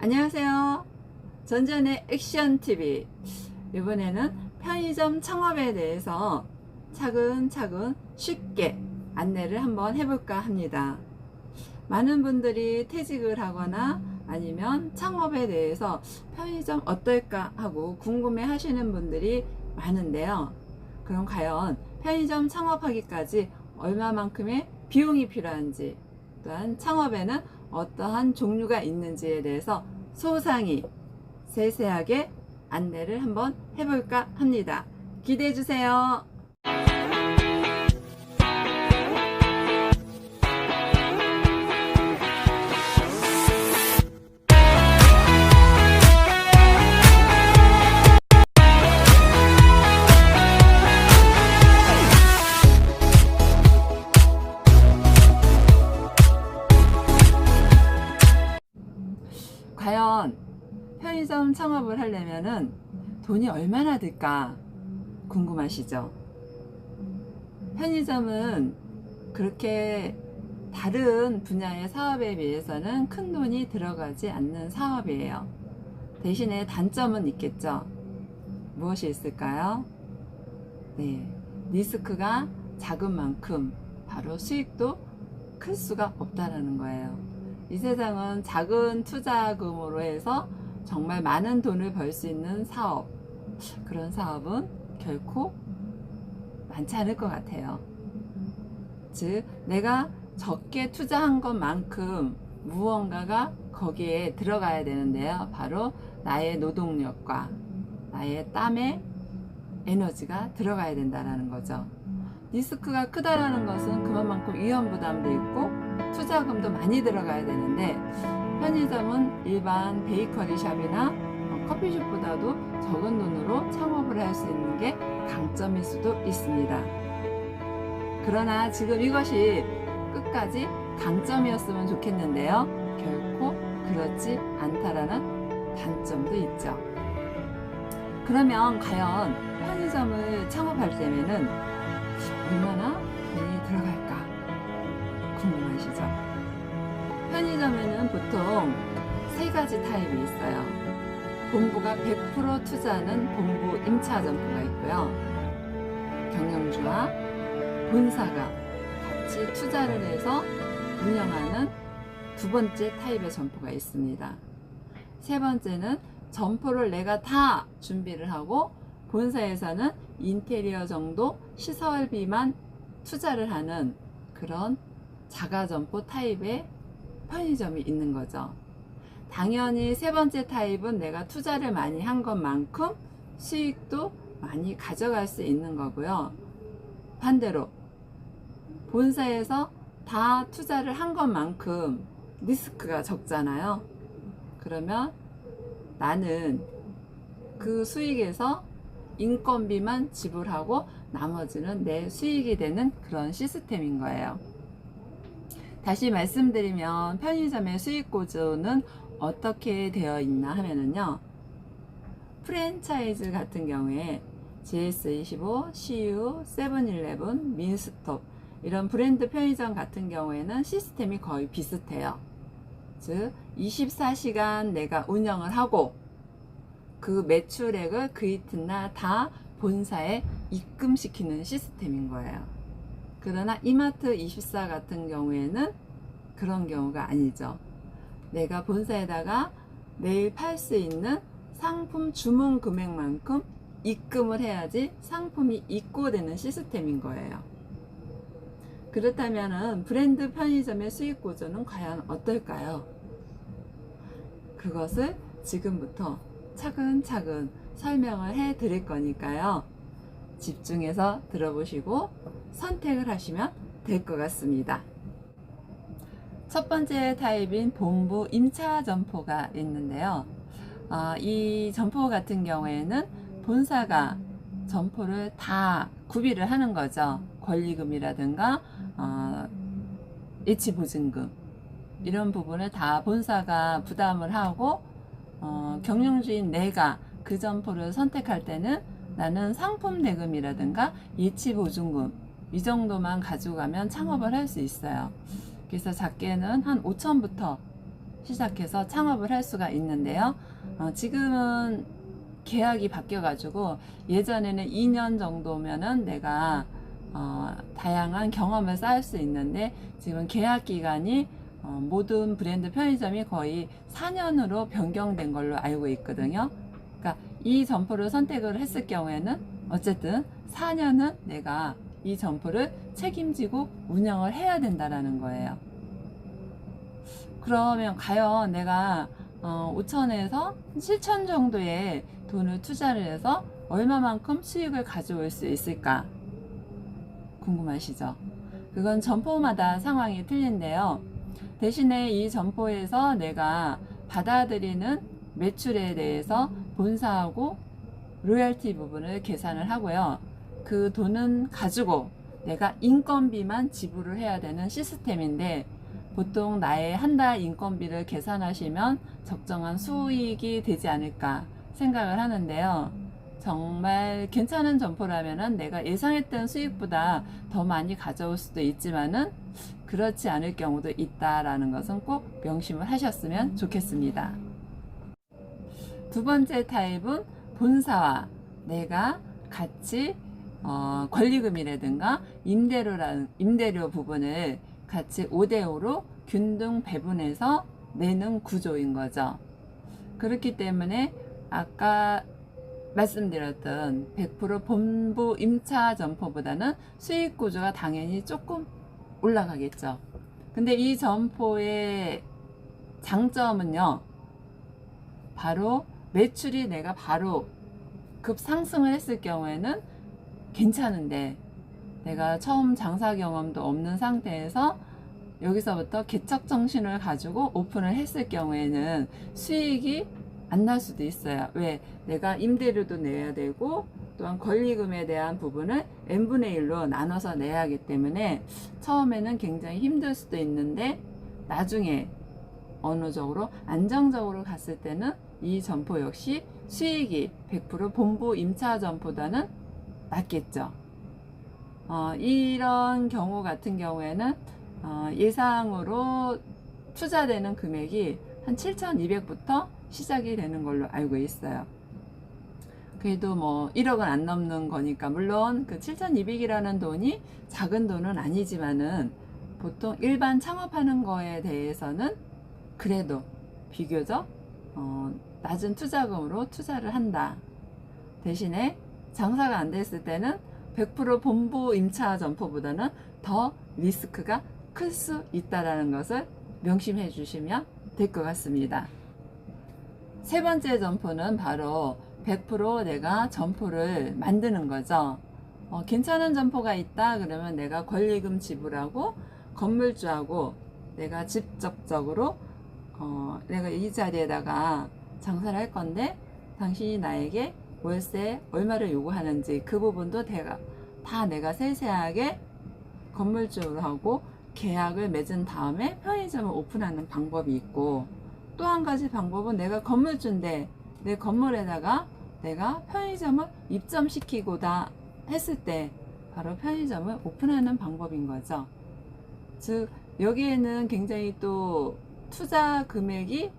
안녕하세요. 전전의 액션TV. 이번에는 편의점 창업에 대해서 차근차근 쉽게 안내를 한번 해볼까 합니다. 많은 분들이 퇴직을 하거나 아니면 창업에 대해서 편의점 어떨까 하고 궁금해 하시는 분들이 많은데요. 그럼 과연 편의점 창업하기까지 얼마만큼의 비용이 필요한지, 또한 창업에는 어떠한 종류가 있는지에 대해서 소상히 세세하게 안내를 한번 해볼까 합니다. 기대해 주세요. 과연 편의점 창업을 하려면은 돈이 얼마나 들까 궁금하시죠? 편의점은 그렇게 다른 분야의 사업에 비해서는 큰 돈이 들어가지 않는 사업이에요. 대신에 단점은 있겠죠. 무엇이 있을까요? 네, 리스크가 작은 만큼 바로 수익도 클 수가 없다라는 거예요. 이 세상은 작은 투자금으로 해서 정말 많은 돈을 벌 수 있는 사업, 그런 사업은 결코 많지 않을 것 같아요. 즉, 내가 적게 투자한 것만큼 무언가가 거기에 들어가야 되는데요. 바로 나의 노동력과 나의 땀의 에너지가 들어가야 된다는 거죠. 리스크가 크다라는 것은 그만큼 위험 부담도 있고 투자금도 많이 들어가야 되는데, 편의점은 일반 베이커리 샵이나 커피숍보다도 적은 돈으로 창업을 할 수 있는 게 강점일 수도 있습니다. 그러나 지금 이것이 끝까지 강점이었으면 좋겠는데요. 결코 그렇지 않다라는 단점도 있죠. 그러면 과연 편의점을 창업할 때면은 얼마나 돈이 들어갈까 궁금하시죠? 편의점에는 보통 세 가지 타입이 있어요. 본부가 100% 투자하는 본부 임차 점포가 있고요. 경영주와 본사가 같이 투자를 해서 운영하는 두 번째 타입의 점포가 있습니다. 세 번째는 점포를 내가 다 준비를 하고 본사에서는 인테리어 정도 시설비만 투자를 하는 그런 자가점포 타입의 편의점이 있는 거죠. 당연히 세 번째 타입은 내가 투자를 많이 한 것만큼 수익도 많이 가져갈 수 있는 거고요. 반대로 본사에서 다 투자를 한 것만큼 리스크가 적잖아요. 그러면 나는 그 수익에서 인건비만 지불하고 나머지는 내 수익이 되는 그런 시스템인 거예요. 다시 말씀드리면 편의점의 수익 구조는 어떻게 되어 있나 하면은요. 프랜차이즈 같은 경우에 GS25, CU, 세븐일레븐, 민스톱 이런 브랜드 편의점 같은 경우에는 시스템이 거의 비슷해요. 즉 24시간 내가 운영을 하고 그 매출액을 그 이튿날 다 본사에 입금시키는 시스템인 거예요. 그러나 이마트24 같은 경우에는 그런 경우가 아니죠. 내가 본사에다가 매일 팔 수 있는 상품 주문 금액만큼 입금을 해야지 상품이 입고되는 시스템인 거예요. 그렇다면 브랜드 편의점의 수익 구조는 과연 어떨까요? 그것을 지금부터 차근차근 설명을 해 드릴 거니까요. 집중해서 들어보시고 선택을 하시면 될 것 같습니다. 첫 번째 타입인 본부 임차 점포가 있는데요. 이 점포 같은 경우에는 본사가 점포를 다 구비를 하는 거죠. 권리금이라든가 예치보증금 이런 부분을 다 본사가 부담을 하고 경영주인 내가 그 점포를 선택할 때는 나는 상품 대금이라든가 예치보증금 이 정도만 가져가면 창업을 할 수 있어요. 그래서 작게는 한 5천부터 시작해서 창업을 할 수가 있는데요. 지금은 계약이 바뀌어 가지고 예전에는 2년 정도면은 내가 다양한 경험을 쌓을 수 있는데, 지금 계약 기간이 모든 브랜드 편의점이 거의 4년으로 변경된 걸로 알고 있거든요. 그러니까 이 점포를 선택을 했을 경우에는 어쨌든 4년은 내가 이 점포를 책임지고 운영을 해야 된다라는 거예요. 그러면 과연 내가 5천에서 7천 정도의 돈을 투자를 해서 얼마만큼 수익을 가져올 수 있을까 궁금하시죠? 그건 점포마다 상황이 틀린데요. 대신에 이 점포에서 내가 받아들이는 매출에 대해서 본사하고 로열티 부분을 계산을 하고요. 그 돈은 가지고 내가 인건비만 지불을 해야 되는 시스템인데, 보통 나의 한 달 인건비를 계산하시면 적정한 수익이 되지 않을까 생각을 하는데요. 정말 괜찮은 점포라면은 내가 예상했던 수익보다 더 많이 가져올 수도 있지만은 그렇지 않을 경우도 있다라는 것은 꼭 명심을 하셨으면 좋겠습니다. 두 번째 타입은 본사와 내가 같이 권리금이라든가 임대료 부분을 같이 5대5로 균등 배분해서 내는 구조인 거죠. 그렇기 때문에 아까 말씀드렸던 100% 본부 임차 점포보다는 수익 구조가 당연히 조금 올라가겠죠. 근데 이 점포의 장점은요, 바로 매출이 내가 바로 급상승을 했을 경우에는 괜찮은데, 내가 처음 장사 경험도 없는 상태에서 여기서부터 개척 정신을 가지고 오픈을 했을 경우에는 수익이 안 날 수도 있어요. 왜? 내가 임대료도 내야 되고 또한 권리금에 대한 부분을 n분의 1로 나눠서 내야 하기 때문에 처음에는 굉장히 힘들 수도 있는데, 나중에 어느 정도 안정적으로 갔을 때는 이 점포 역시 수익이 100% 본부 임차 점포보다는 낮겠죠. 이런 경우 같은 경우에는 예상으로 투자되는 금액이 한 7,200부터 시작이 되는 걸로 알고 있어요. 그래도 뭐 1억은 안 넘는 거니까, 물론 그 7,200이라는 돈이 작은 돈은 아니지만은 보통 일반 창업하는 거에 대해서는 그래도 비교적 낮은 투자금으로 투자를 한다. 대신에 장사가 안 됐을 때는 100% 본부 임차 점포보다는 더 리스크가 클 수 있다는 것을 명심해 주시면 될 것 같습니다. 세 번째 점포는 바로 100% 내가 점포를 만드는 거죠. 괜찮은 점포가 있다 그러면 내가 권리금 지불하고 건물주하고 내가 직접적으로 내가 이 자리에다가 장사를 할 건데 당신이 나에게 월세 얼마를 요구하는지 그 부분도 다 내가 세세하게 건물주로 하고 계약을 맺은 다음에 편의점을 오픈하는 방법이 있고, 또 한 가지 방법은 내가 건물주인데 내 건물에다가 내가 편의점을 입점시키고다 했을 때 바로 편의점을 오픈하는 방법인 거죠. 즉 여기에는 굉장히 또 투자 금액이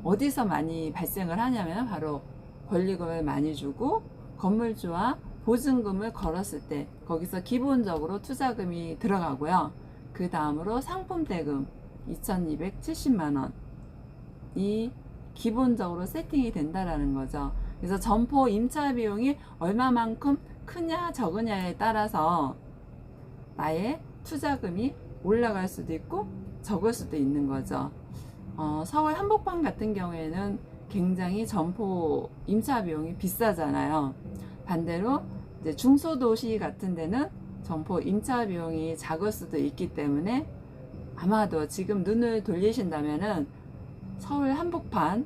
어디서 많이 발생을 하냐면 바로 권리금을 많이 주고 건물주와 보증금을 걸었을 때 거기서 기본적으로 투자금이 들어가고요. 그 다음으로 상품대금 2,270만원이 기본적으로 세팅이 된다라는 거죠. 그래서 점포 임차 비용이 얼마만큼 크냐 적으냐에 따라서 나의 투자금이 올라갈 수도 있고 적을 수도 있는 거죠. 서울 한복판 같은 경우에는 굉장히 점포 임차 비용이 비싸잖아요. 반대로 이제 중소도시 같은 데는 점포 임차 비용이 작을 수도 있기 때문에 아마도 지금 눈을 돌리신다면은 서울 한복판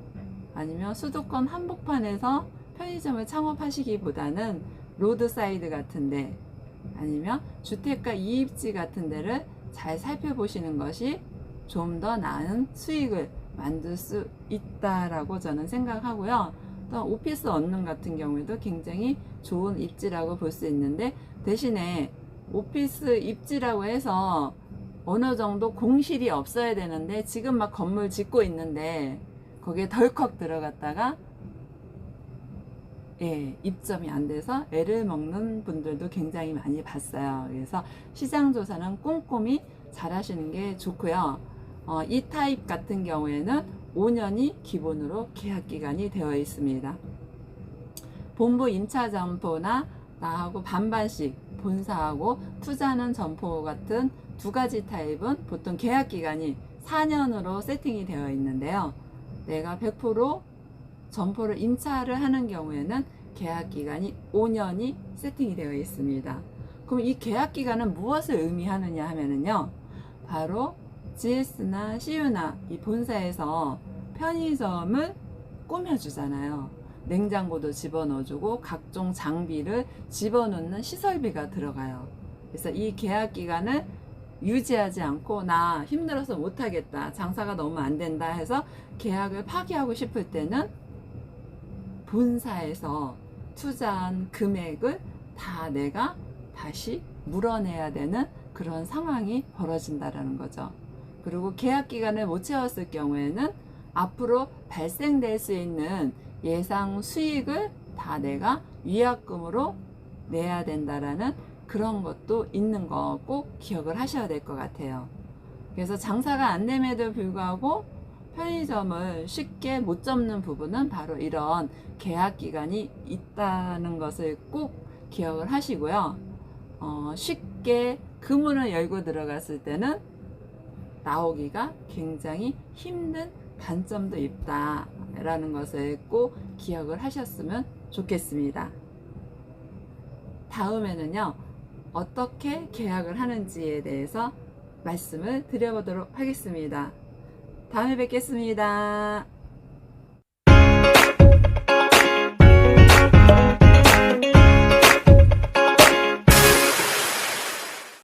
아니면 수도권 한복판에서 편의점을 창업하시기보다는 로드사이드 같은데 아니면 주택가 이입지 같은 데를 잘 살펴보시는 것이 좀 더 나은 수익을 만들 수 있다라고 저는 생각하고요. 또 오피스 언능 같은 경우에도 굉장히 좋은 입지라고 볼 수 있는데, 대신에 오피스 입지라고 해서 어느 정도 공실이 없어야 되는데 지금 막 건물 짓고 있는데 거기에 덜컥 들어갔다가 입점이 안 돼서 애를 먹는 분들도 굉장히 많이 봤어요. 그래서 시장 조사는 꼼꼼히 잘 하시는 게 좋고요. 이 타입 같은 경우에는 5년이 기본으로 계약 기간이 되어 있습니다. 본부 임차 점포나 나하고 반반씩 본사하고 투자하는 점포 같은 두 가지 타입은 보통 계약 기간이 4년으로 세팅이 되어 있는데요. 내가 100% 점포를 임차를 하는 경우에는 계약 기간이 5년이 세팅이 되어 있습니다. 그럼 이 계약 기간은 무엇을 의미하느냐 하면은요, 바로 GS나 CU나 이 본사에서 편의점을 꾸며주잖아요. 냉장고도 집어넣어주고 각종 장비를 집어넣는 시설비가 들어가요. 그래서 이 계약 기간을 유지하지 않고 나 힘들어서 못하겠다, 장사가 너무 안 된다 해서 계약을 파기하고 싶을 때는 본사에서 투자한 금액을 다 내가 다시 물어내야 되는 그런 상황이 벌어진다라는 거죠. 그리고 계약 기간을 못 채웠을 경우에는 앞으로 발생될 수 있는 예상 수익을 다 내가 위약금으로 내야 된다라는 그런 것도 있는 거 꼭 기억을 하셔야 될 것 같아요. 그래서 장사가 안 됨에도 불구하고 편의점을 쉽게 못 접는 부분은 바로 이런 계약 기간이 있다는 것을 꼭 기억을 하시고요. 쉽게 그 문을 열고 들어갔을 때는 나오기가 굉장히 힘든 단점도 있다라는 것을 꼭 기억을 하셨으면 좋겠습니다. 다음에는요, 어떻게 계약을 하는지에 대해서 말씀을 드려보도록 하겠습니다. 다음에 뵙겠습니다.